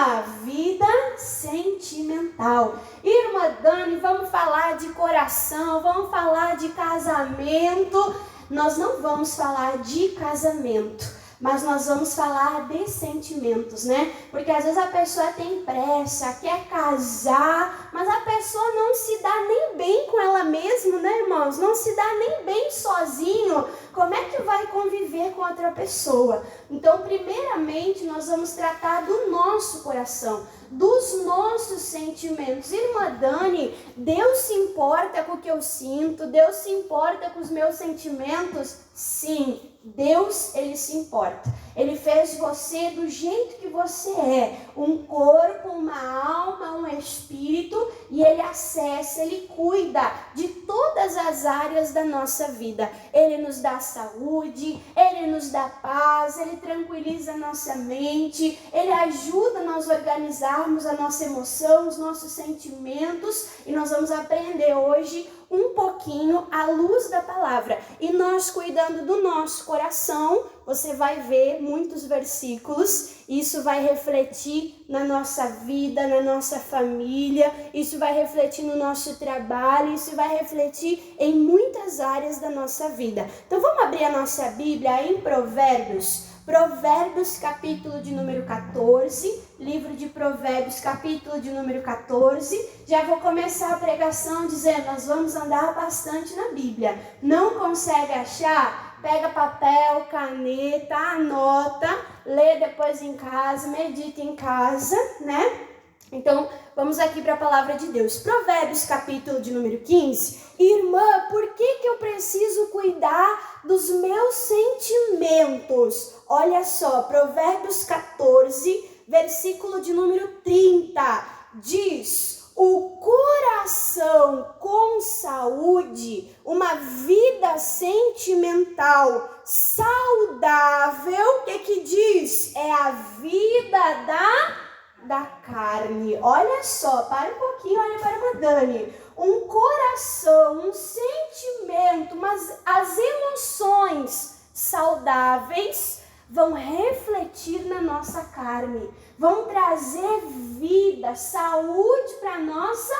Tema: vida sentimental. Irmã Dani, vamos falar de coração, vamos falar de casamento. Nós não vamos falar de casamento, mas nós vamos falar de sentimentos, né? Porque às vezes a pessoa tem pressa, quer casar, mas a pessoa não se dá nem bem com ela mesma, né, irmãos? Não se dá nem bem sozinho. Como é que vai conviver com outra pessoa? Então, primeiramente, nós vamos tratar do nosso coração, dos nossos sentimentos. Irmã Dani, Deus se importa com o que eu sinto? Deus se importa com os meus sentimentos? Sim, Deus, Ele se importa. Ele fez você do jeito que você é. Um corpo, uma alma, um espírito. E Ele acessa, Ele cuida de todas as áreas da nossa vida. Ele nos dá saúde, Ele nos dá paz, Ele tranquiliza a nossa mente. Ele ajuda nós a organizarmos a nossa emoção, os nossos sentimentos. E nós vamos aprender hoje um pouquinho à luz da palavra. E nós cuidando do nosso coração, você vai ver muitos versículos, isso vai refletir na nossa vida, na nossa família, isso vai refletir no nosso trabalho, isso vai refletir em muitas áreas da nossa vida. Então vamos abrir a nossa Bíblia em Provérbios. Provérbios, capítulo de número 14, livro de Provérbios, capítulo de número 14. Já vou começar a pregação dizendo, nós vamos andar bastante na Bíblia. Não consegue achar? Pega papel, caneta, anota, lê depois em casa, medita em casa, né? Então, vamos aqui para a palavra de Deus. Provérbios, capítulo de número 15. Irmã, por que eu preciso cuidar dos meus sentimentos? Olha só, Provérbios 14, versículo de número 30. Diz: o coração com saúde, uma vida sentimental saudável, o que diz? É a vida da carne. Olha só, para um pouquinho, olha para a irmã Dani. Um coração, um sentimento, mas as emoções saudáveis vão refletir na nossa carne, vão trazer vida, saúde para a nossa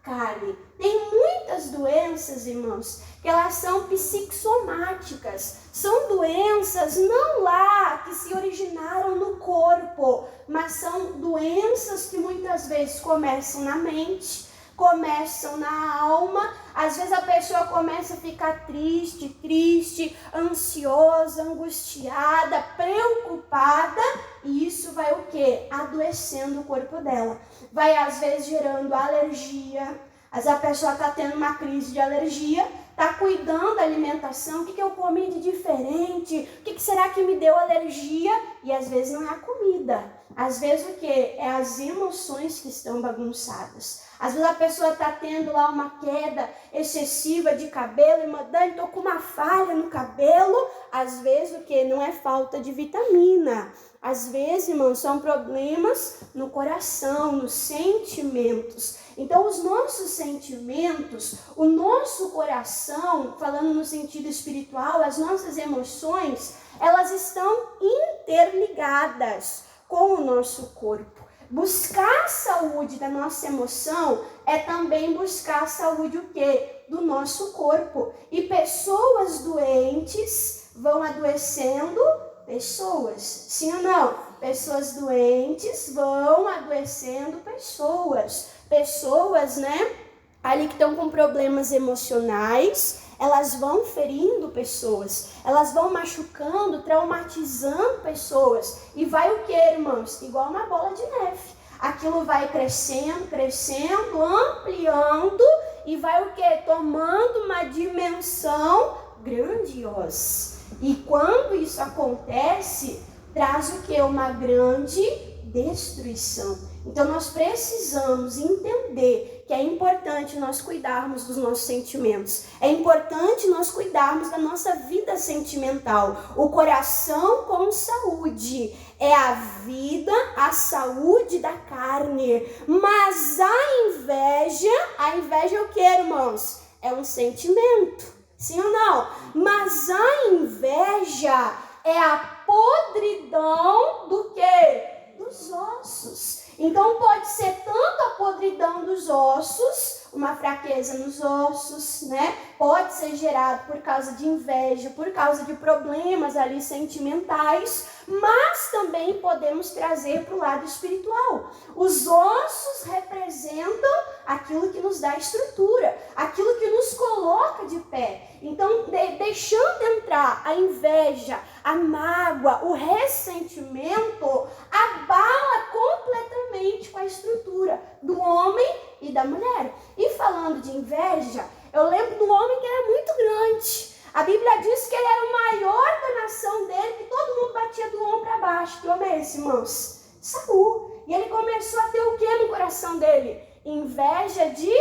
carne. Tem muitas doenças, irmãos, que elas são psicossomáticas. São doenças não lá que se originaram no corpo, mas são doenças que muitas vezes começam na mente, começam na alma. Às vezes a pessoa começa a ficar triste, ansiosa, angustiada, preocupada, e isso vai o quê? Adoecendo o corpo dela. Vai às vezes gerando alergia. Às vezes a pessoa está tendo uma crise de alergia, está cuidando da alimentação, o que eu comi de diferente, o que será que me deu alergia? E às vezes não é a comida, às vezes o que? É as emoções que estão bagunçadas. Às vezes a pessoa está tendo lá uma queda excessiva de cabelo, irmã Dani, estou com uma falha no cabelo. Às vezes o que? Não é falta de vitamina. Às vezes, irmãos, são problemas no coração, nos sentimentos. Então, os nossos sentimentos, o nosso coração, falando no sentido espiritual, as nossas emoções, elas estão interligadas com o nosso corpo. Buscar a saúde da nossa emoção é também buscar a saúde o quê? Do nosso corpo. E pessoas doentes vão adoecendo pessoas. Sim ou não? Pessoas doentes vão adoecendo pessoas. Pessoas, né? Ali que estão com problemas emocionais, elas vão ferindo pessoas, elas vão machucando, traumatizando pessoas. E vai o que, irmãos? Igual uma bola de neve. Aquilo vai crescendo, ampliando e vai o que? Tomando uma dimensão grandiosa. E quando isso acontece, traz o que? Uma grande destruição. Então nós precisamos entender que é importante nós cuidarmos dos nossos sentimentos. É importante nós cuidarmos da nossa vida sentimental. O coração com saúde é a vida, a saúde da carne. Mas a inveja é o que, irmãos? É um sentimento. Sim ou não? Mas a inveja é a podridão do quê? Dos ossos. Então pode ser tanto a podridão dos ossos, uma fraqueza nos ossos, né? Pode ser gerado por causa de inveja, por causa de problemas ali sentimentais, mas também podemos trazer para o lado espiritual. Os ossos representam aquilo que nos dá estrutura, aquilo que nos coloca de pé. Então, deixando entrar a inveja, a mágoa, o ressentimento, abala completamente com a estrutura do homem e da mulher. E falando de inveja, eu lembro do homem que era muito grande. A Bíblia diz que ele era o maior da nação dele, que todo mundo batia do ombro para baixo. Que homem é esse, irmãos? Saul. E ele começou a ter o que no coração dele? Inveja de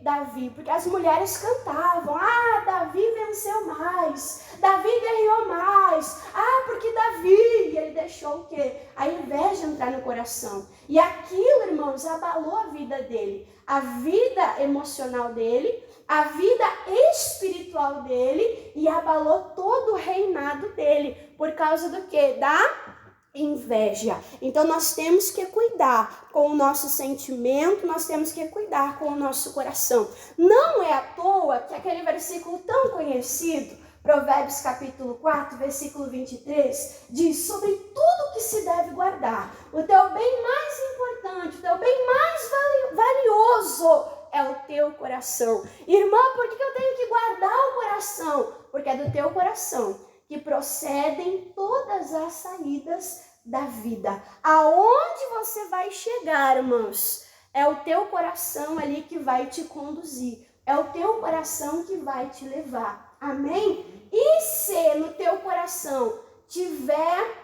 Davi, porque as mulheres cantavam: ah, Davi venceu mais, Davi guerreou mais, ah, porque Davi, e ele deixou o quê? A inveja entrar no coração, e aquilo, irmãos, abalou a vida dele, a vida emocional dele, a vida espiritual dele, e abalou todo o reinado dele, por causa do quê? Da inveja. Então nós temos que cuidar com o nosso sentimento, nós temos que cuidar com o nosso coração. Não é à toa que aquele versículo tão conhecido, Provérbios capítulo 4, versículo 23, diz: sobre tudo que se deve guardar, o teu bem mais importante, o teu bem mais valioso é o teu coração. Irmã, por que eu tenho que guardar o coração? Porque é do teu coração que procedem todas as saídas da vida. Aonde você vai chegar, irmãos? É o teu coração ali que vai te conduzir. É o teu coração que vai te levar. Amém? E se no teu coração tiver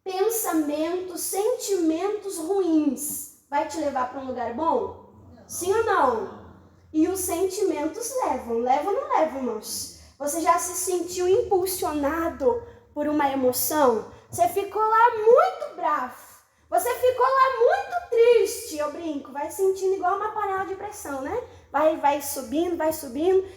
pensamentos, sentimentos ruins, vai te levar para um lugar bom? Sim ou não? E os sentimentos levam. Levam ou não levam, irmãos? Você já se sentiu impulsionado por uma emoção? Você ficou lá muito bravo. Você ficou lá muito triste, eu brinco. Vai sentindo igual uma panela de pressão, né? Vai subindo, vai subindo.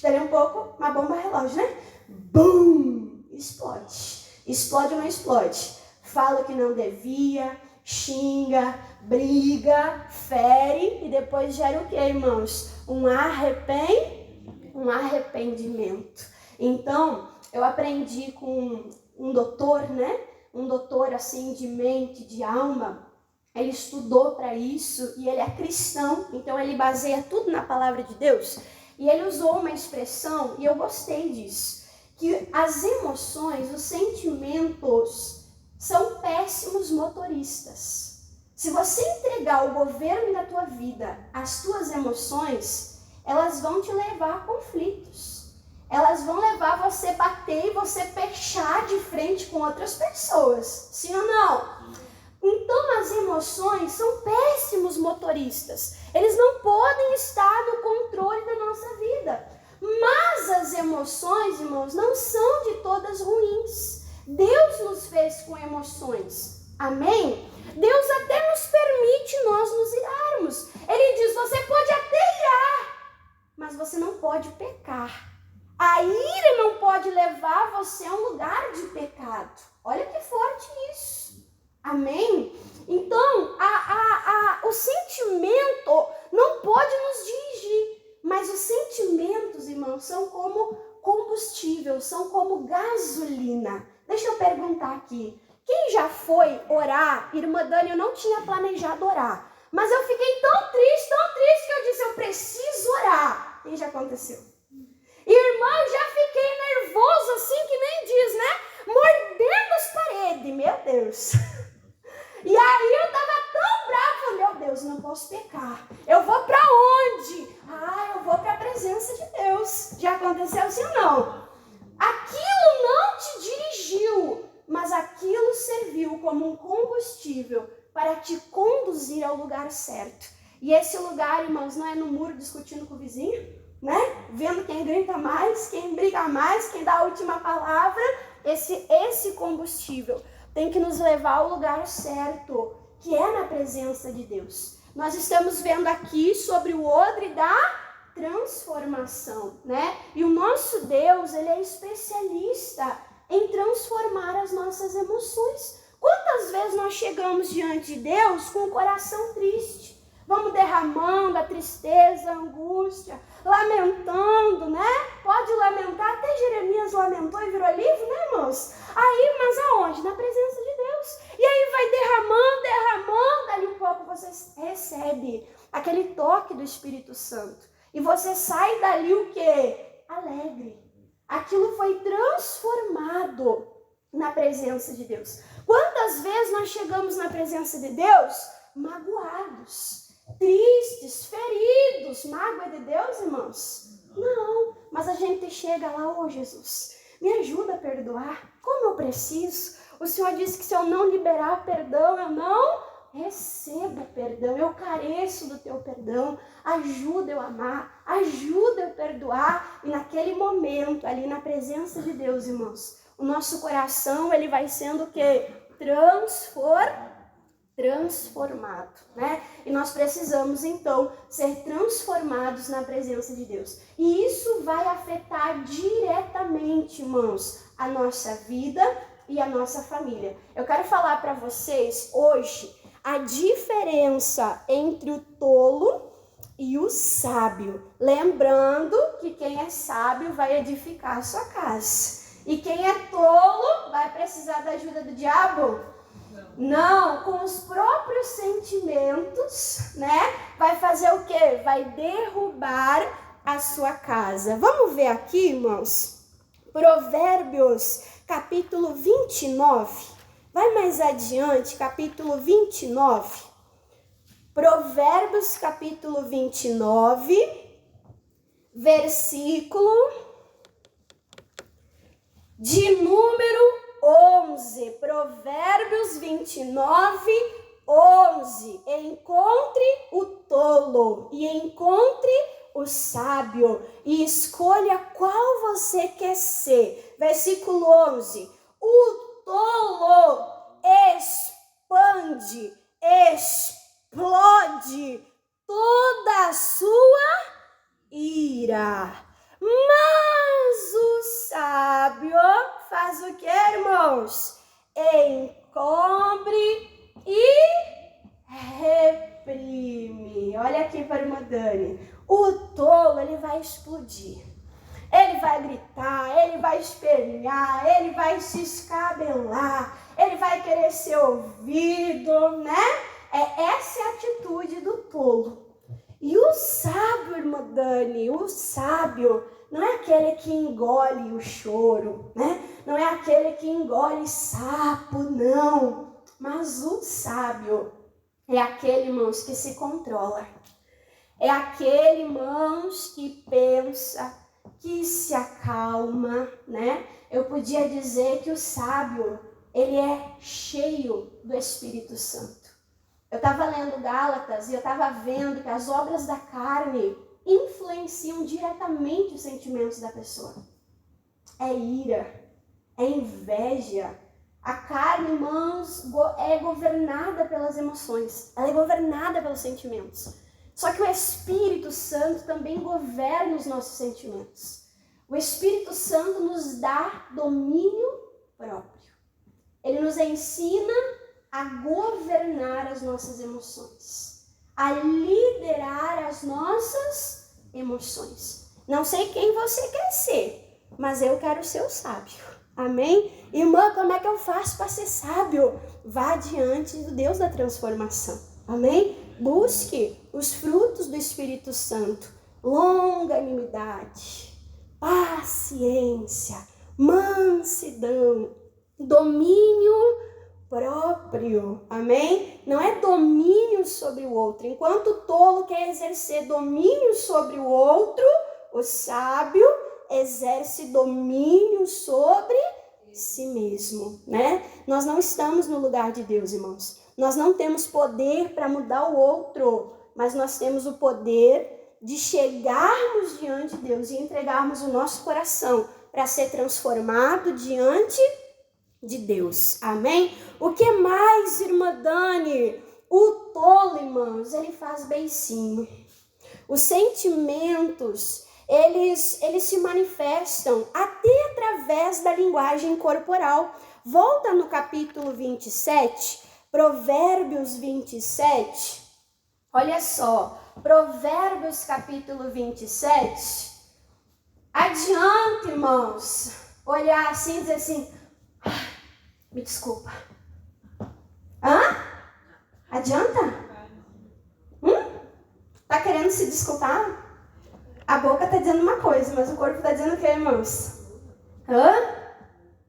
Daí um pouco, uma bomba relógio, né? Bum! Explode. Explode ou não explode? Fala o que não devia, xinga, briga, fere. E depois gera o que, irmãos? Um arrependimento. Então, eu aprendi com um doutor, né? Um doutor assim de mente, de alma. Ele estudou para isso e ele é cristão, então ele baseia tudo na palavra de Deus. E ele usou uma expressão, e eu gostei disso, que as emoções, os sentimentos são péssimos motoristas. Se você entregar o governo da tua vida, as tuas emoções, elas vão te levar a conflitos. Elas vão levar você a bater e você pechar de frente com outras pessoas. Sim ou não? Então as emoções são péssimos motoristas. Eles não podem estar no controle da nossa vida. Mas as emoções, irmãos, não são de todas ruins. Deus nos fez com emoções. Amém? Deus até nos permite nós nos irarmos. Ele diz: você pode até irar, mas você não pode pecar. A ira não pode levar você a um lugar de pecado. Olha que forte isso. Amém? Então, o sentimento não pode nos dirigir. Mas os sentimentos, irmãos, são como combustível, são como gasolina. Deixa eu perguntar aqui. Quem já foi orar? Irmã Dani, eu não tinha planejado orar. Mas eu fiquei tão triste que eu disse: eu preciso orar. Quem já aconteceu? Irmã, eu já fiquei nervoso assim que nem diz, né? Mordendo as paredes, meu Deus. E aí eu tava tão brava, meu Deus, não posso pecar. Eu vou pra onde? Eu vou pra presença de Deus. Já aconteceu assim ou não? Aquilo não te dirigiu, mas aquilo serviu como um combustível para te conduzir ao lugar certo. E esse lugar, irmãos, não é no muro discutindo com o vizinho, né? Vendo quem grita mais, quem briga mais, quem dá a última palavra. Esse combustível tem que nos levar ao lugar certo, que é na presença de Deus. Nós estamos vendo aqui sobre o odre da transformação, né? E o nosso Deus, ele é especialista em transformar as nossas emoções. Quantas vezes nós chegamos diante de Deus com o coração triste? Vamos derramando a tristeza, a angústia, lamentando, né? Pode lamentar, até Jeremias lamentou e virou livro, né, irmãos? Aí, mas aonde? Na presença de Deus. E aí vai derramando, ali um pouco você recebe aquele toque do Espírito Santo. E você sai dali o quê? Alegre. Aquilo foi transformado na presença de Deus. Quantas vezes nós chegamos na presença de Deus magoados, tristes, feridos? Mágoa de Deus, irmãos? Não, mas a gente chega lá, ô Jesus, me ajuda a perdoar, como eu preciso. O Senhor disse que se eu não liberar perdão, eu não recebo perdão, eu careço do teu perdão, ajuda eu a amar, ajuda eu a perdoar. E naquele momento, ali na presença de Deus, irmãos, o nosso coração, ele vai sendo o quê? Transformado, né? E nós precisamos, então, ser transformados na presença de Deus. E isso vai afetar diretamente, irmãos, a nossa vida e a nossa família. Eu quero falar para vocês hoje a diferença entre o tolo e o sábio. Lembrando que quem é sábio vai edificar a sua casa. E quem é tolo vai precisar da ajuda do diabo? Não, com os próprios sentimentos, né? Vai fazer o quê? Vai derrubar a sua casa. Vamos ver aqui, irmãos. Provérbios, capítulo 29. Vai mais adiante, capítulo 29. Provérbios, capítulo 29, versículo de número 11. Provérbios 29, 11. Encontre o tolo e encontre o sábio e escolha qual você quer ser. Versículo 11. O tolo expande, explode toda a sua ira. Mas o sábio faz o que, irmãos? Encobre e reprime. Olha aqui para a irmã Dani. O tolo, ele vai explodir. Ele vai gritar, ele vai espernear, ele vai se escabelar, ele vai querer ser ouvido, né? Essa é a atitude do tolo. E o sábio, irmã Dani, o sábio não é aquele que engole o choro, né? Não é aquele que engole sapo, não. Mas o sábio é aquele, irmãos, que se controla. É aquele, irmãos, que pensa, que se acalma, né? Eu podia dizer que o sábio, ele é cheio do Espírito Santo. Eu estava lendo Gálatas e eu estava vendo que as obras da carne influenciam diretamente os sentimentos da pessoa. É ira, é inveja. A carne, irmãos, é governada pelas emoções, ela é governada pelos sentimentos. Só que o Espírito Santo também governa os nossos sentimentos. O Espírito Santo nos dá domínio próprio. Ele nos ensina a governar as nossas emoções, a liderar as nossas emoções. Não sei quem você quer ser, mas eu quero ser o sábio. Amém? Irmã, como é que eu faço para ser sábio? Vá diante do Deus da transformação. Amém? Busque os frutos do Espírito Santo, longanimidade, paciência, mansidão, domínio próprio, amém? Não é domínio sobre o outro. Enquanto o tolo quer exercer domínio sobre o outro, o sábio exerce domínio sobre si mesmo, né? Nós não estamos no lugar de Deus, irmãos. Nós não temos poder para mudar o outro, mas nós temos o poder de chegarmos diante de Deus e entregarmos o nosso coração para ser transformado diante de Deus. Amém? O que mais, irmã Dani? O tolo, irmãos, ele faz beicinho. Os sentimentos, eles se manifestam até através da linguagem corporal. Volta no capítulo 27, Provérbios 27. Olha só, Provérbios capítulo 27. Adianta, irmãos, olhar assim e dizer assim, me desculpa. Adianta? Tá querendo se desculpar? A boca tá dizendo uma coisa, mas o corpo tá dizendo o quê, irmãos?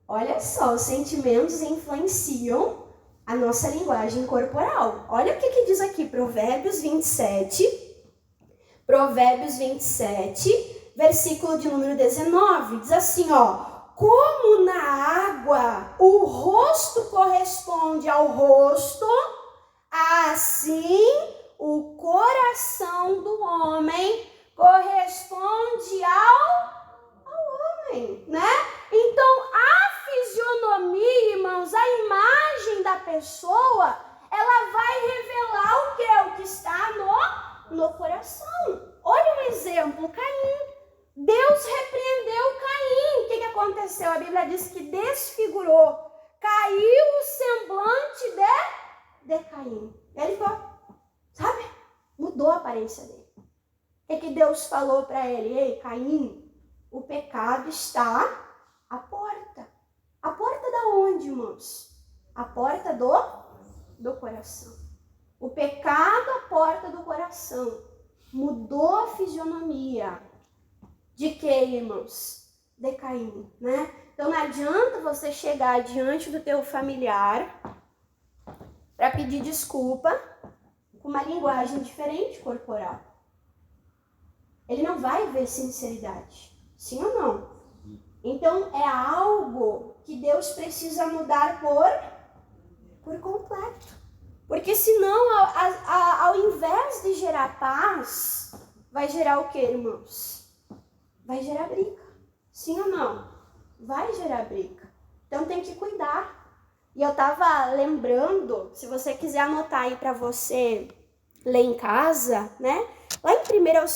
Olha só, os sentimentos influenciam a nossa linguagem corporal. Olha o que diz aqui, Provérbios 27, versículo de número 19. Diz assim, como na água o rosto corresponde ao rosto, assim o coração do homem corresponde ao homem, né? Então, a fisionomia, irmãos, a imagem da pessoa, ela vai revelar o quê? O que está no coração. Olha um exemplo, Caim. Deus repreendeu Caim. O que aconteceu? A Bíblia diz que desfigurou. Caiu o semblante de Caim. Ele ficou, sabe? Mudou a aparência dele. O que Deus falou para ele? Ei, Caim, o pecado está à porta. A porta da onde, irmãos? A porta do coração. O pecado à porta do coração. Mudou a fisionomia. De que, irmãos? De Caim, né? Então não adianta você chegar diante do teu familiar para pedir desculpa com uma linguagem diferente corporal. Ele não vai ver sinceridade. Sim ou não? Então é algo que Deus precisa mudar por completo. Porque senão, ao invés de gerar paz, vai gerar o que, irmãos? Vai gerar briga. Sim ou não? Vai gerar briga. Então tem que cuidar. E eu estava lembrando, se você quiser anotar aí para você ler em casa, né? Lá em 1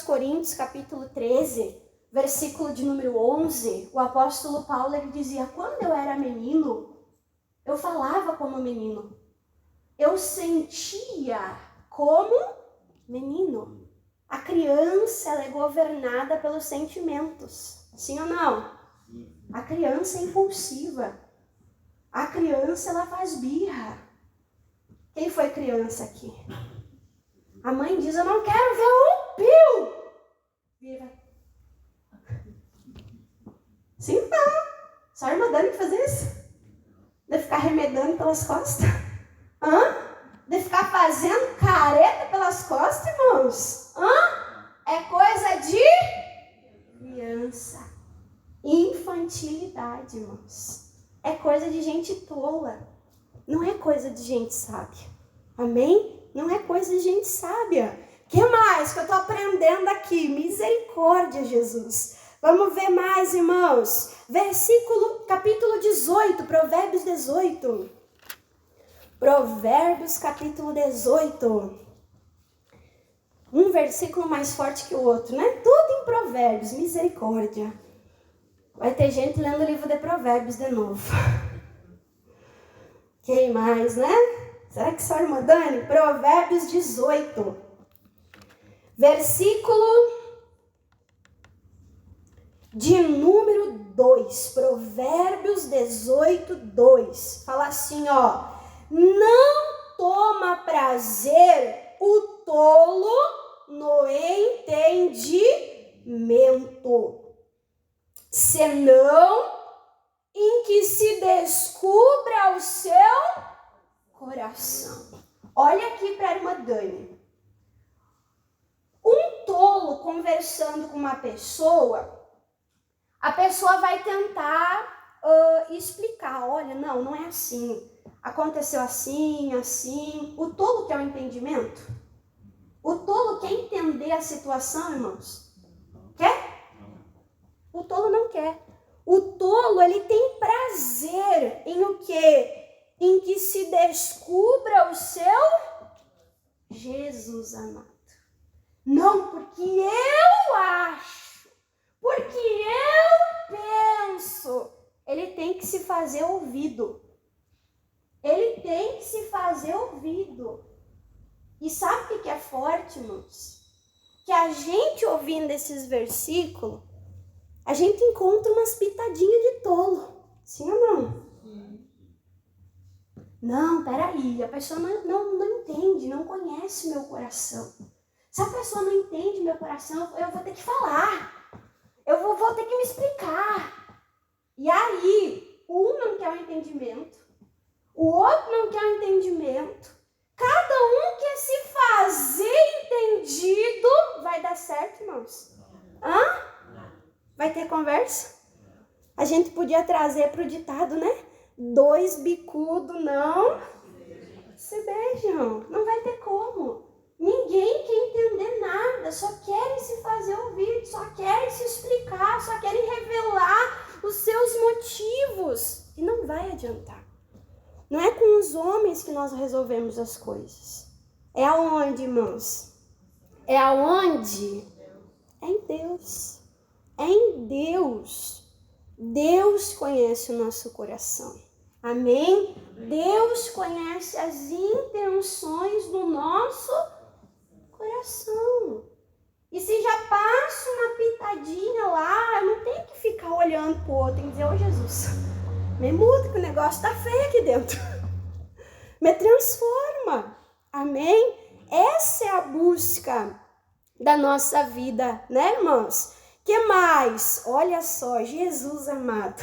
Coríntios, capítulo 13, versículo de número 11, o apóstolo Paulo ele dizia, quando eu era menino, eu falava como menino. Eu sentia como menino. A criança ela é governada pelos sentimentos. Sim ou não? A criança é impulsiva. A criança ela faz birra. Quem foi criança aqui? A mãe diz, eu não quero ver um pio. Vira. Sim ou não? Só a irmã Dani que faz isso? De ficar remedando pelas costas? De ficar fazendo careta pelas costas, irmãos? É coisa de criança. Infantilidade, irmãos. É coisa de gente tola. Não é coisa de gente sábia. Amém? Não é coisa de gente sábia. O que mais que eu estou aprendendo aqui? Misericórdia, Jesus. Vamos ver mais, irmãos. Capítulo 18, Provérbios 18. Provérbios, capítulo 18. Um versículo mais forte que o outro, né? Tudo em Provérbios, misericórdia. Vai ter gente lendo o livro de Provérbios de novo. Quem mais, né? Será que só a irmã Dani? Provérbios 18. Versículo de número 2. Provérbios 18, 2. Fala assim, não toma prazer o tolo no entendimento, senão em que se descubra o seu coração. Olha aqui para a irmã Dani. Um tolo conversando com uma pessoa, a pessoa vai tentar explicar. Olha, não é assim. Aconteceu assim, assim. O tolo quer o entendimento? O tolo quer entender a situação, irmãos? Quer? O tolo não quer. O tolo, ele tem prazer em o quê? Em que se descubra o seu Jesus amado. Não porque eu acho, porque eu penso. Ele tem que se fazer ouvido. ele tem que se fazer ouvido. E sabe o que é forte, irmãos? Que a gente ouvindo esses versículos, a gente encontra umas pitadinhas de tolo. Sim ou não? Não, peraí, a pessoa não entende, não conhece meu coração. Se a pessoa não entende meu coração, eu vou ter que falar. Eu vou ter que me explicar. E aí, um não quer o entendimento, o outro não quer o entendimento. Cada um quer se fazer entendido. Vai dar certo, irmãos? Hã? Vai ter conversa? A gente podia trazer para o ditado, né? 2 bicudos não se beijam. Não vai ter como. Ninguém quer entender nada. Só querem se fazer ouvir. Só querem se explicar. Só querem revelar os seus motivos. E não vai adiantar. Não é com os homens que nós resolvemos as coisas. É aonde, irmãos? É aonde? É em Deus. É em Deus. Deus conhece o nosso coração. Amém? Deus conhece as intenções do nosso coração. E se já passa uma pitadinha lá, eu não tenho que ficar olhando pro outro e dizer, ô Jesus, me muda que o negócio tá feio aqui dentro. Me transforma. Amém? Essa é a busca da nossa vida, né, irmãos? Que mais? Olha só, Jesus amado.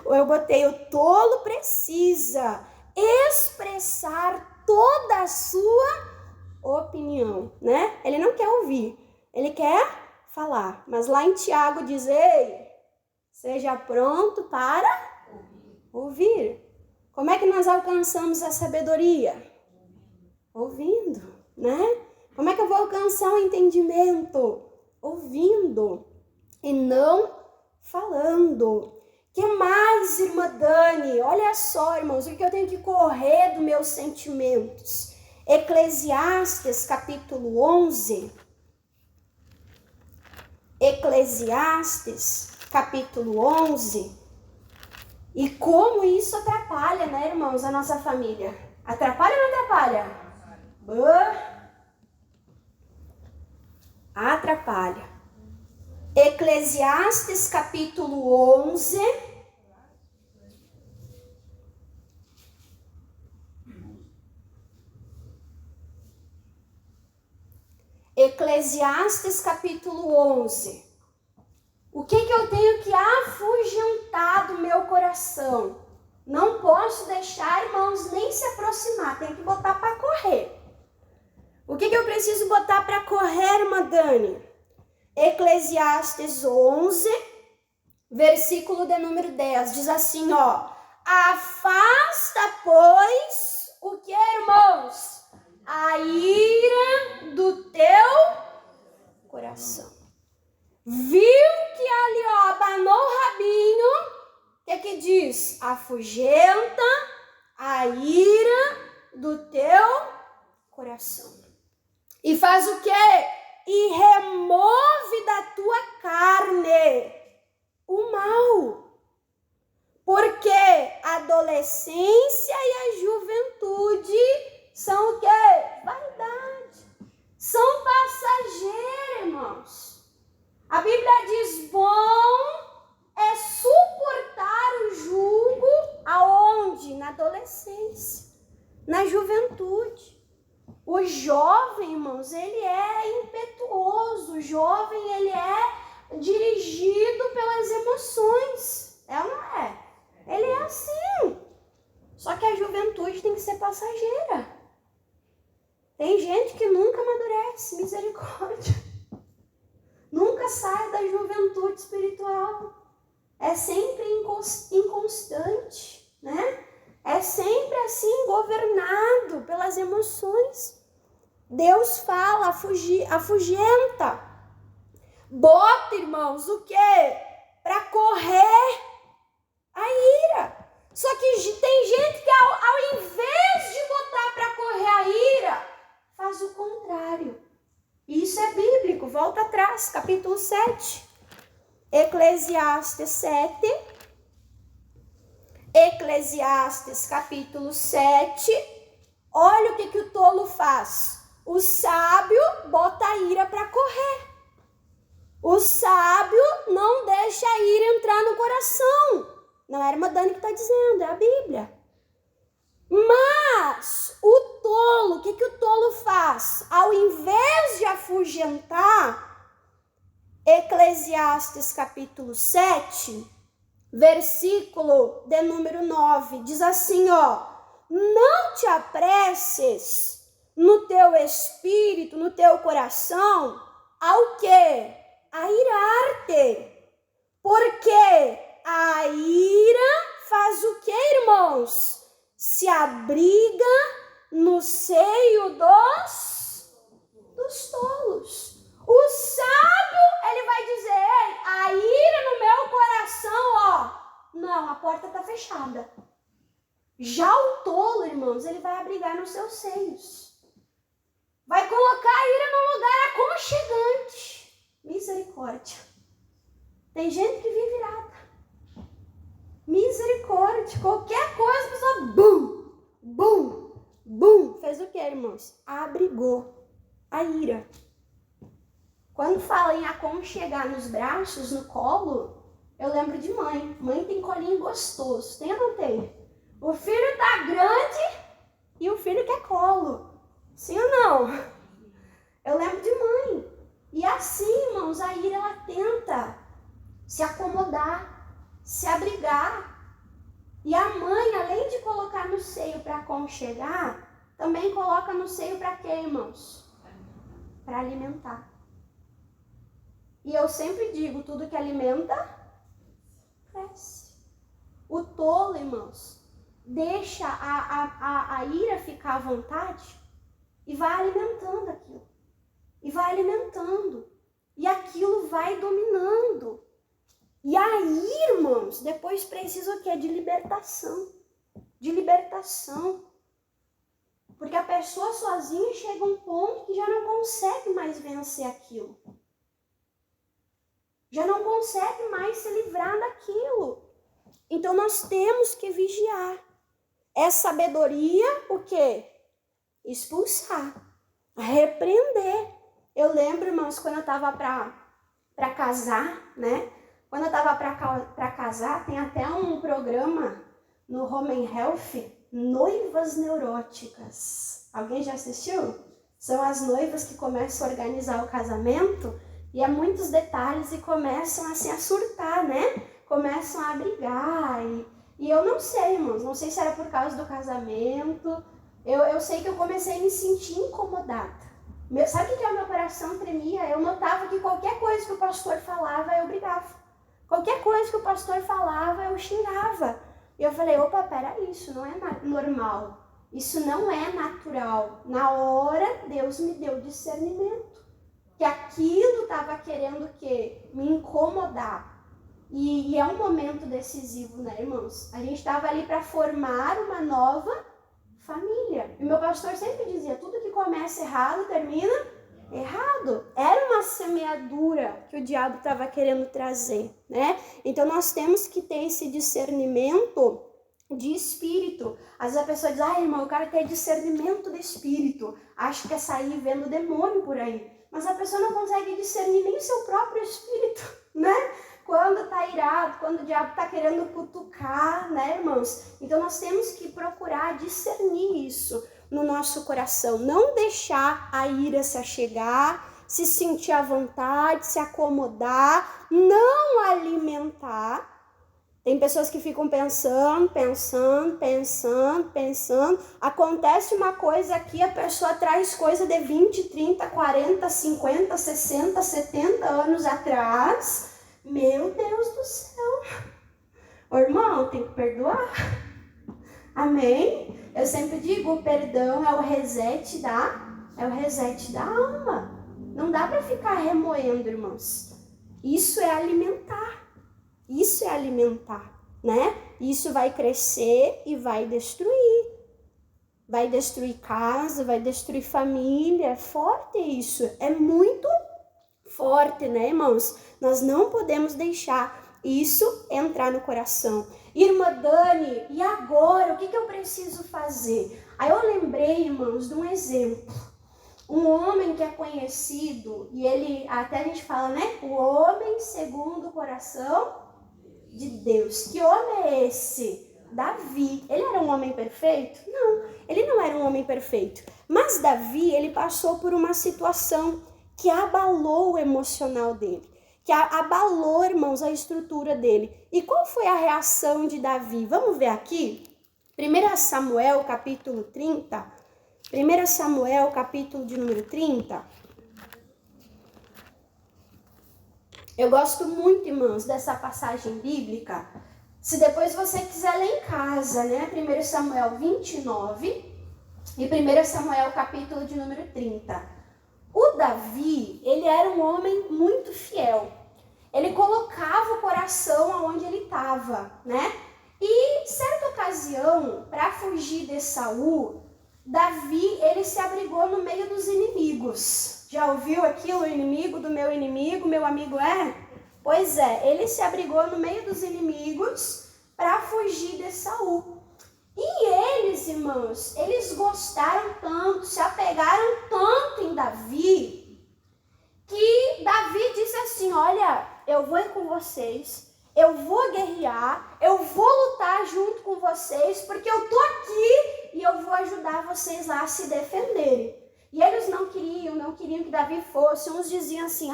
Eu botei, o tolo precisa expressar toda a sua opinião, né? Ele não quer ouvir, ele quer falar. Mas lá em Tiago diz, ei, seja pronto para ouvir. Como é que nós alcançamos a sabedoria? Ouvindo, né? Como é que eu vou alcançar o entendimento? Ouvindo e não falando. Que mais, irmã Dani? Olha só, irmãos, o que eu tenho que correr dos meus sentimentos. Eclesiastes, capítulo 11. Eclesiastes, capítulo 11. E como isso atrapalha, né, irmãos, a nossa família? Atrapalha ou não atrapalha? Atrapalha. Eclesiastes, capítulo 11. Eclesiastes, capítulo 11. O que eu tenho que afugentar do meu coração? Não posso deixar, irmãos, nem se aproximar. Tem que botar para correr. O que eu preciso botar para correr, irmã Dani? Eclesiastes 11, versículo de número 10. Diz assim, ó. Afasta, pois, o que, irmãos? A ira do teu coração. Viu que ali, ó, abanou o rabinho. O que diz? Afugenta a ira do teu coração. E faz o quê? E remove da tua carne o mal. Porque a adolescência e a juventude são o quê? Vaidade. São passageiras, irmãos. A Bíblia diz, bom é suportar o jugo aonde? Na adolescência, na juventude. O jovem, irmãos, ele é impetuoso. O jovem, ele é dirigido pelas emoções. É ou não é? Ele é assim. Só que a juventude tem que ser passageira. Tem gente que nunca amadurece, misericórdia. Nunca sai da juventude espiritual. É sempre inconstante, né? É sempre assim, governado pelas emoções. Deus fala, afugenta. Bota, irmãos, o quê? Para correr a ira. Só que tem gente que ao invés de botar para correr a ira, faz o contrário. Isso é bíblico. Volta atrás, capítulo 7. Eclesiastes 7. Eclesiastes capítulo 7, olha o que o tolo faz. O sábio bota a ira para correr. O sábio não deixa a ira entrar no coração. Não é a irmã Dani que está dizendo, é a Bíblia. Mas o tolo, o que o tolo faz? Ao invés de afugentar, Eclesiastes capítulo 7, versículo de número 9, diz assim, ó: não te apresses no teu espírito, no teu coração, ao quê? A irar-te. Porque a ira faz o quê, irmãos? Se abriga no seio dos tolos. O sábio, ele vai dizer, ei, a ira no meu coração, ó, não, a porta está fechada. Já o tolo, irmãos, ele vai abrigar nos seus seios. Vai colocar a ira num lugar aconchegante. Misericórdia. Tem gente que vive irada. Misericórdia. Qualquer coisa, a pessoa, bum, bum, bum. Fez o que, irmãos? Abrigou a ira. Quando fala em aconchegar nos braços, no colo, eu lembro de mãe. Mãe tem colinho gostoso. Tem ou não tem? O filho tá grande e o filho quer colo. Sim ou não? Eu lembro de mãe. E assim, irmãos, a ira, ela tenta se acomodar, se abrigar. E a mãe, além de colocar no seio para aconchegar, também coloca no seio para quê, irmãos? Para alimentar. E eu sempre digo, tudo que alimenta, cresce. O tolo, irmãos, deixa a ira ficar à vontade e vai alimentando aquilo. E vai alimentando. E aquilo vai dominando. E aí, irmãos, depois precisa o quê? De libertação. De libertação. Porque a pessoa sozinha chega a um ponto que já não consegue mais vencer aquilo. Já não consegue mais se livrar daquilo. Então nós temos que vigiar. É sabedoria o quê? Expulsar. Repreender. Eu lembro, irmãos, quando eu estava para casar, né? Quando eu estava para casar, tem até um programa no Home and Health, Noivas Neuróticas. Alguém já assistiu? São as noivas que começam a organizar o casamento e há muitos detalhes e começam assim a surtar, né? Começam a brigar e eu não sei, irmãos, não sei se era por causa do casamento. Eu sei que eu comecei a me sentir incomodada. Sabe o que o meu coração tremia? Eu notava que qualquer coisa que o pastor falava, eu brigava. Qualquer coisa que o pastor falava, eu xingava. E eu falei, opa, peraí, isso não é normal. Isso não é natural. Na hora, Deus me deu discernimento. Que aquilo estava querendo o quê? Me incomodar. E é um momento decisivo, né, irmãos? A gente estava ali para formar uma nova família. E meu pastor sempre dizia, tudo que começa errado, termina errado. Era uma semeadura que o diabo estava querendo trazer, né? Então nós temos que ter esse discernimento de espírito. Às vezes a pessoa diz, irmão, eu quero ter discernimento de espírito. Acho que é sair vendo demônio por aí. Mas a pessoa não consegue discernir nem o seu próprio espírito, né? Quando está irado, quando o diabo está querendo cutucar, né, irmãos? Então nós temos que procurar discernir isso no nosso coração. Não deixar a ira se achegar, se sentir à vontade, se acomodar, não alimentar. Tem pessoas que ficam pensando. Acontece uma coisa aqui, a pessoa traz coisa de 20, 30, 40, 50, 60, 70 anos atrás. Meu Deus do céu. Ô, irmão, tem que perdoar. Amém? Eu sempre digo, o perdão é o reset da alma. Não dá para ficar remoendo, irmãos. Isso é alimentar. Isso é alimentar, né? Isso vai crescer e vai destruir. Vai destruir casa, vai destruir família. É forte isso. É muito forte, né, irmãos? Nós não podemos deixar isso entrar no coração. Irmã Dani, e a agora? O que eu preciso fazer? Aí eu lembrei, irmãos, de um exemplo. Um homem que é conhecido, e ele, até a gente fala, né? O homem segundo o coração de Deus. Que homem é esse? Davi. Ele era um homem perfeito? Não, ele não era um homem perfeito. Mas Davi, ele passou por uma situação que abalou o emocional dele. Que abalou, irmãos, a estrutura dele. E qual foi a reação de Davi? Vamos ver aqui? 1 Samuel, capítulo 30. 1 Samuel, capítulo de número 30. Eu gosto muito, irmãos, dessa passagem bíblica. Se depois você quiser ler em casa, né? 1 Samuel 29 e 1 Samuel, capítulo de número 30. O Davi, ele era um homem muito fiel. Ele colocava o coração aonde ele estava, né? E, certa ocasião, para fugir de Saul, Davi, ele se abrigou no meio dos inimigos. Já ouviu aquilo? O inimigo do meu inimigo, meu amigo é? Pois é, ele se abrigou no meio dos inimigos para fugir de Saul. E eles, irmãos, eles gostaram tanto, se apegaram tanto em Davi, que Davi disse assim, olha, eu vou ir com vocês, eu vou guerrear, eu vou lutar junto com vocês, porque eu tô aqui e eu vou ajudar vocês lá a se defenderem. E eles não queriam que Davi fosse. Uns diziam assim,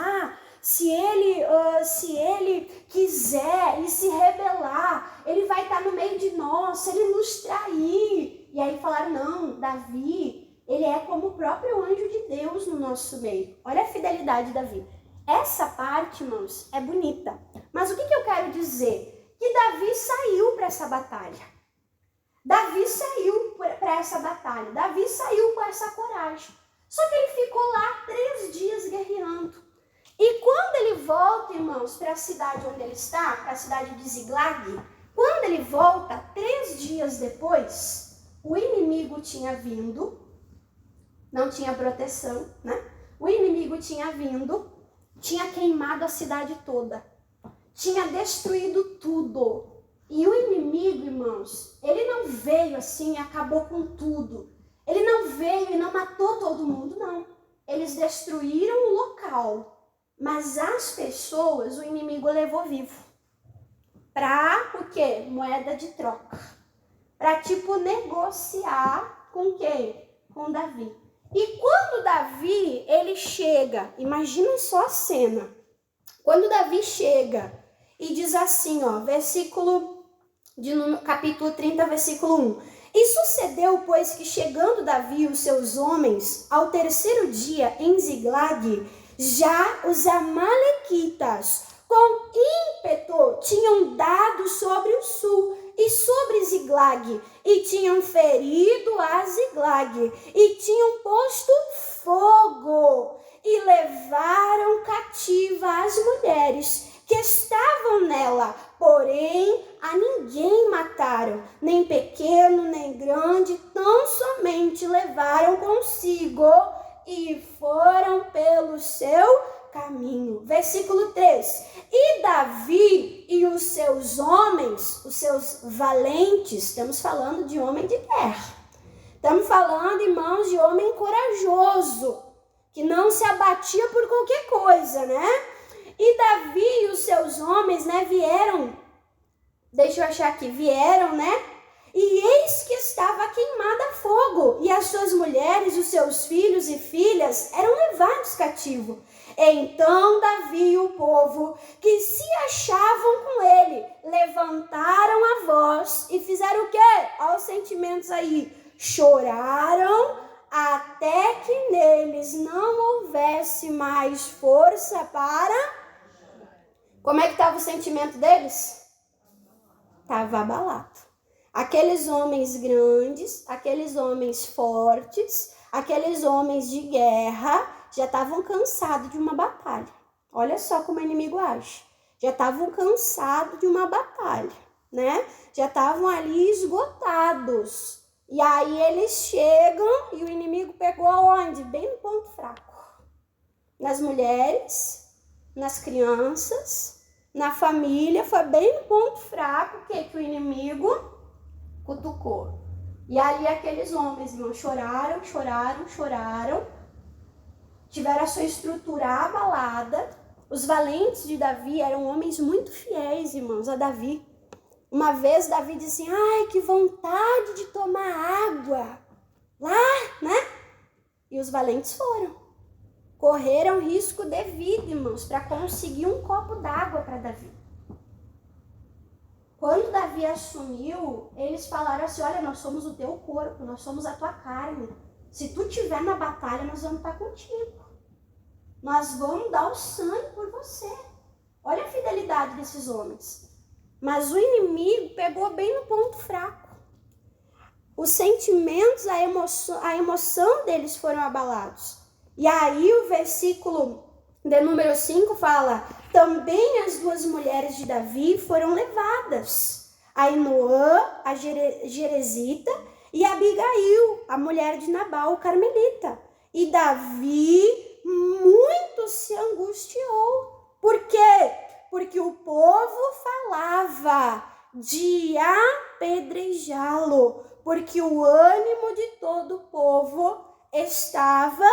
se ele quiser e se rebelar, ele vai estar no meio de nós, se ele nos trair. E aí falaram, não, Davi, ele é como o próprio anjo de Deus no nosso meio. Olha a fidelidade de Davi. Essa parte, irmãos, é bonita. Mas o que eu quero dizer? Que Davi saiu para essa batalha. Davi saiu para essa batalha. Davi saiu com essa coragem. Só que ele ficou lá 3 dias guerreando. E quando ele volta, irmãos, para a cidade onde ele está, para a cidade de Ziglag, quando ele volta, 3 dias depois, o inimigo tinha vindo, não tinha proteção, né? O inimigo tinha vindo, tinha queimado a cidade toda, tinha destruído tudo. E o inimigo, irmãos, ele não veio assim e acabou com tudo. Ele não veio e não matou todo mundo, não. Eles destruíram o local, mas as pessoas o inimigo levou vivo. Para o quê? Moeda de troca. Para negociar com quem? Com Davi. E quando Davi, ele chega, imagina só a cena. Quando Davi chega e diz assim, capítulo 30, versículo 1. E sucedeu, pois, que chegando Davi e os seus homens, ao 3º dia em Ziglag, já os amalequitas, com ímpeto, tinham dado sobre o sul e sobre Ziglag, e tinham ferido a Ziglag, e tinham posto fogo, e levaram cativa as mulheres que estavam nela, porém a ninguém mataram, nem pequeno, nem grande, tão somente levaram consigo e foram pelo seu caminho. Versículo 3. E Davi e os seus homens, os seus valentes, estamos falando de homem de guerra. Estamos falando, irmãos, de homem corajoso, que não se abatia por qualquer coisa, né? E Davi e os seus homens, né, vieram, e eis que estava queimada a fogo, e as suas mulheres, os seus filhos e filhas eram levados cativo. Então Davi e o povo que se achavam com ele levantaram a voz e fizeram o quê? Olha os sentimentos aí. Choraram até que neles não houvesse mais força para... Como é que estava o sentimento deles? Estava abalado. Aqueles homens grandes, aqueles homens fortes, aqueles homens de guerra já estavam cansados de uma batalha. Olha só como o inimigo age. Já estavam cansados de uma batalha, né? Já estavam ali esgotados. E aí eles chegam e o inimigo pegou aonde? Bem no ponto fraco. Nas mulheres, nas crianças, na família, foi bem no ponto fraco que o inimigo cutucou. E ali aqueles homens, irmãos, choraram, tiveram a sua estrutura abalada. Os valentes de Davi eram homens muito fiéis, irmãos, a Davi. Uma vez Davi disse assim, ai, que vontade de tomar água lá, né? E os valentes foram. Correram risco de vida, irmãos, para conseguir um copo d'água para Davi. Quando Davi assumiu, eles falaram assim, olha, nós somos o teu corpo, nós somos a tua carne. Se tu estiver na batalha, nós vamos estar contigo. Nós vamos dar o sangue por você. Olha a fidelidade desses homens. Mas o inimigo pegou bem no ponto fraco. Os sentimentos, a emoção deles foram abalados. E aí o versículo de número 5 fala, também as duas mulheres de Davi foram levadas, Ainoã, a Gerezita, e Abigail, a mulher de Nabal, o Carmelita. E Davi muito se angustiou. Por quê? Porque o povo falava de apedrejá-lo, porque o ânimo de todo o povo estava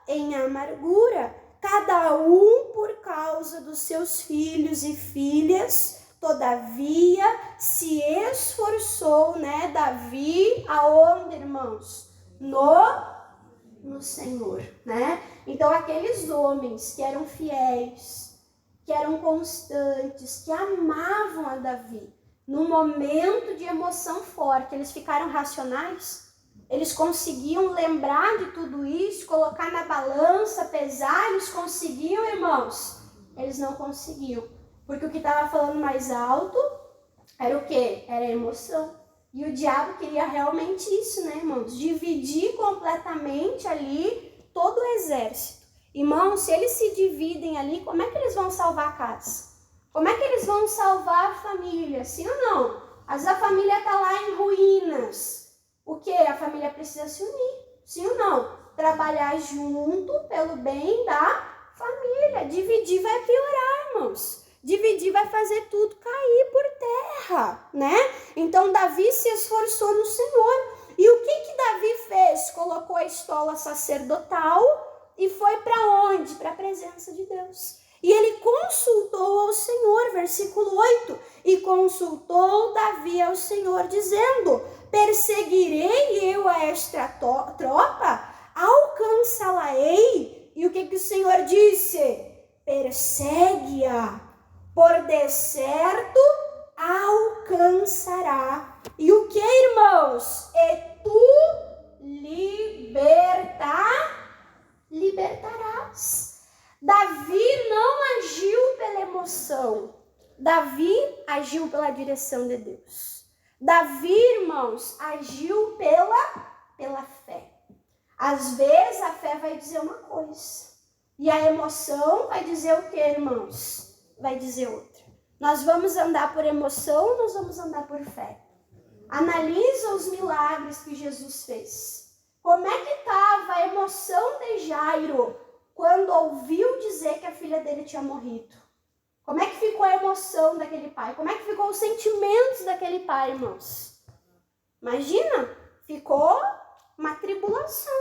em amargura, cada um por causa dos seus filhos e filhas. Todavia se esforçou, né, Davi, aonde, irmãos? No Senhor, né? Então aqueles homens que eram fiéis, que eram constantes, que amavam a Davi, no momento de emoção forte, eles ficaram racionais? Eles conseguiam lembrar de tudo isso, colocar na balança, pesar? Eles conseguiam, irmãos? Eles não conseguiam. Porque o que estava falando mais alto era o quê? Era a emoção. E o diabo queria realmente isso, né, irmãos? Dividir completamente ali todo o exército. Irmãos, se eles se dividem ali, como é que eles vão salvar a casa? Como é que eles vão salvar a família? Sim ou não? Às vezes a família está lá em ruínas. O que? A família precisa se unir. Sim ou não? Trabalhar junto pelo bem da família. Dividir vai piorar, irmãos. Dividir vai fazer tudo cair por terra, né? Então Davi se esforçou no Senhor. E o que Davi fez? Colocou a estola sacerdotal e foi para onde? Para a presença de Deus. E ele consultou ao Senhor, versículo 8. E consultou Davi ao Senhor, dizendo, perseguirei eu a esta tropa? Alcançá-la-ei? E o que o Senhor disse? Persegue-a, por de certo alcançará. E o que, irmãos? E tu libertarás. Davi não agiu pela emoção. Davi agiu pela direção de Deus. Davi, irmãos, agiu pela fé. Às vezes a fé vai dizer uma coisa e a emoção vai dizer o que, irmãos? Vai dizer outra. Nós vamos andar por emoção ou nós vamos andar por fé? Analisa os milagres que Jesus fez. Como é que estava a emoção de Jairo quando ouviu dizer que a filha dele tinha morrido? Como é que ficou a emoção daquele pai? Como é que ficou os sentimentos daquele pai, irmãos? Imagina, ficou uma tribulação.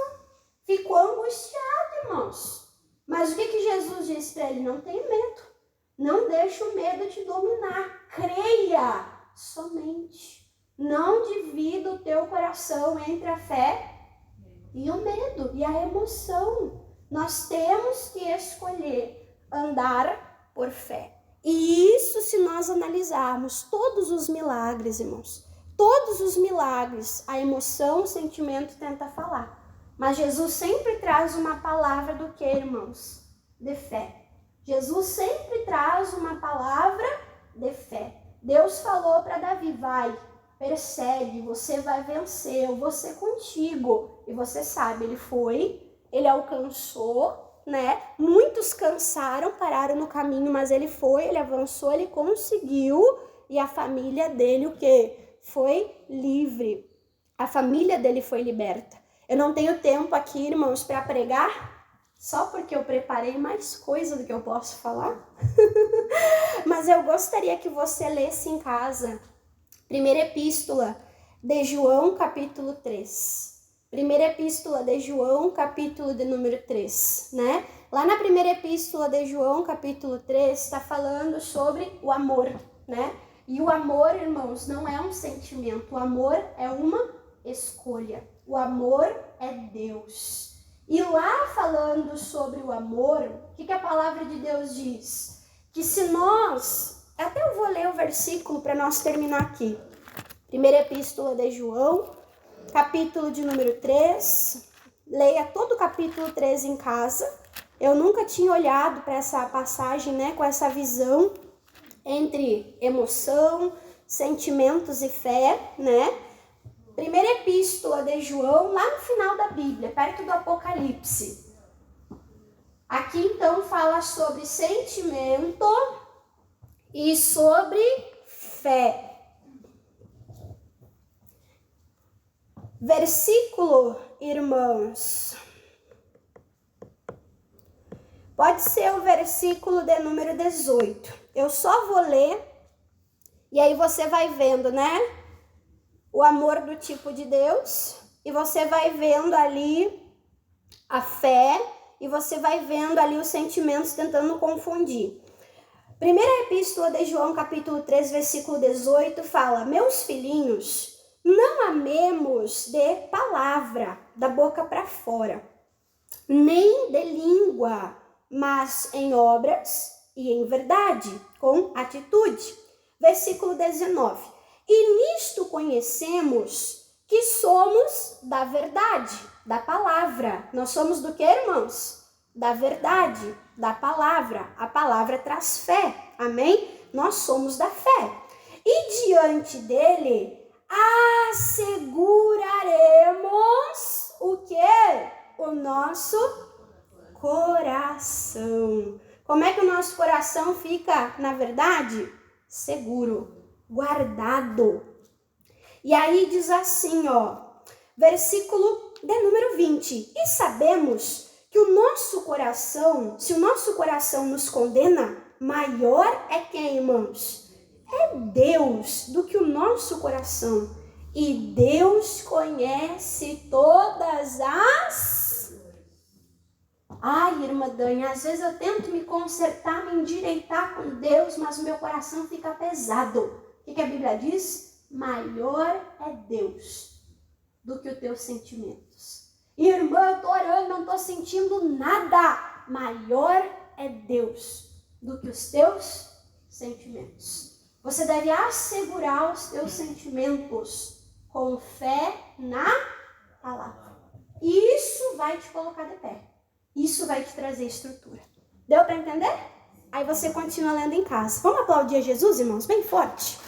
Ficou angustiado, irmãos. Mas o que Jesus disse para ele? Não tenha medo. Não deixe o medo te dominar. Creia somente. Não divida o teu coração entre a fé e o medo e a emoção. Nós temos que escolher andar por fé. E isso, se nós analisarmos todos os milagres, irmãos, todos os milagres, a emoção, o sentimento tenta falar. Mas Jesus sempre traz uma palavra do que, irmãos? De fé. Jesus sempre traz uma palavra de fé. Deus falou para Davi, vai, persegue, você vai vencer, eu vou ser contigo. E você sabe, ele foi, ele alcançou, né? Muitos cansaram, pararam no caminho, mas ele foi, ele avançou, ele conseguiu. E a família dele, o quê? Foi livre. A família dele foi liberta. Eu não tenho tempo aqui, irmãos, para pregar, só porque eu preparei mais coisa do que eu posso falar. Mas eu gostaria que você lesse em casa, primeira epístola de João, capítulo 3. Primeira epístola de João, capítulo de número 3, né? Lá na primeira epístola de João, capítulo 3, está falando sobre o amor, né? E o amor, irmãos, não é um sentimento. O amor é uma escolha. O amor é Deus. E lá falando sobre o amor, o que a palavra de Deus diz? Que se nós... Até eu vou ler o versículo para nós terminar aqui. Primeira epístola de João, capítulo de número 3. Leia todo o capítulo 3 em casa. Eu nunca tinha olhado para essa passagem, né, com essa visão entre emoção, sentimentos e fé, né? Primeira epístola de João, lá no final da Bíblia, perto do Apocalipse. Aqui então fala sobre sentimento e sobre fé. Versículo, irmãos, pode ser o versículo de número 18. Eu só vou ler e aí você vai vendo, né? O amor do tipo de Deus e você vai vendo ali a fé e você vai vendo ali os sentimentos tentando confundir. Primeira epístola de João, capítulo 3, versículo 18, fala: meus filhinhos, não amemos de palavra, da boca para fora, nem de língua, mas em obras e em verdade, com atitude. Versículo 19. E nisto conhecemos que somos da verdade, da palavra. Nós somos do que, irmãos? Da verdade, da palavra. A palavra traz fé, amém? Nós somos da fé. E diante dele asseguraremos o quê? O nosso coração. Como é que o nosso coração fica, na verdade? Seguro, guardado. E aí diz assim, ó, versículo de número 20. E sabemos que o nosso coração, se o nosso coração nos condena, maior é quem, irmãos? É Deus do que o nosso coração. E Deus conhece todas as... Ai, irmã Dani, às vezes eu tento me consertar, me endireitar com Deus, mas o meu coração fica pesado. O que a Bíblia diz? Maior é Deus do que os teus sentimentos. Irmã, eu estou orando, não estou sentindo nada. Maior é Deus do que os teus sentimentos. Você deve assegurar os teus sentimentos com fé na palavra. E isso vai te colocar de pé. Isso vai te trazer estrutura. Deu para entender? Aí você continua lendo em casa. Vamos aplaudir a Jesus, irmãos? Bem forte.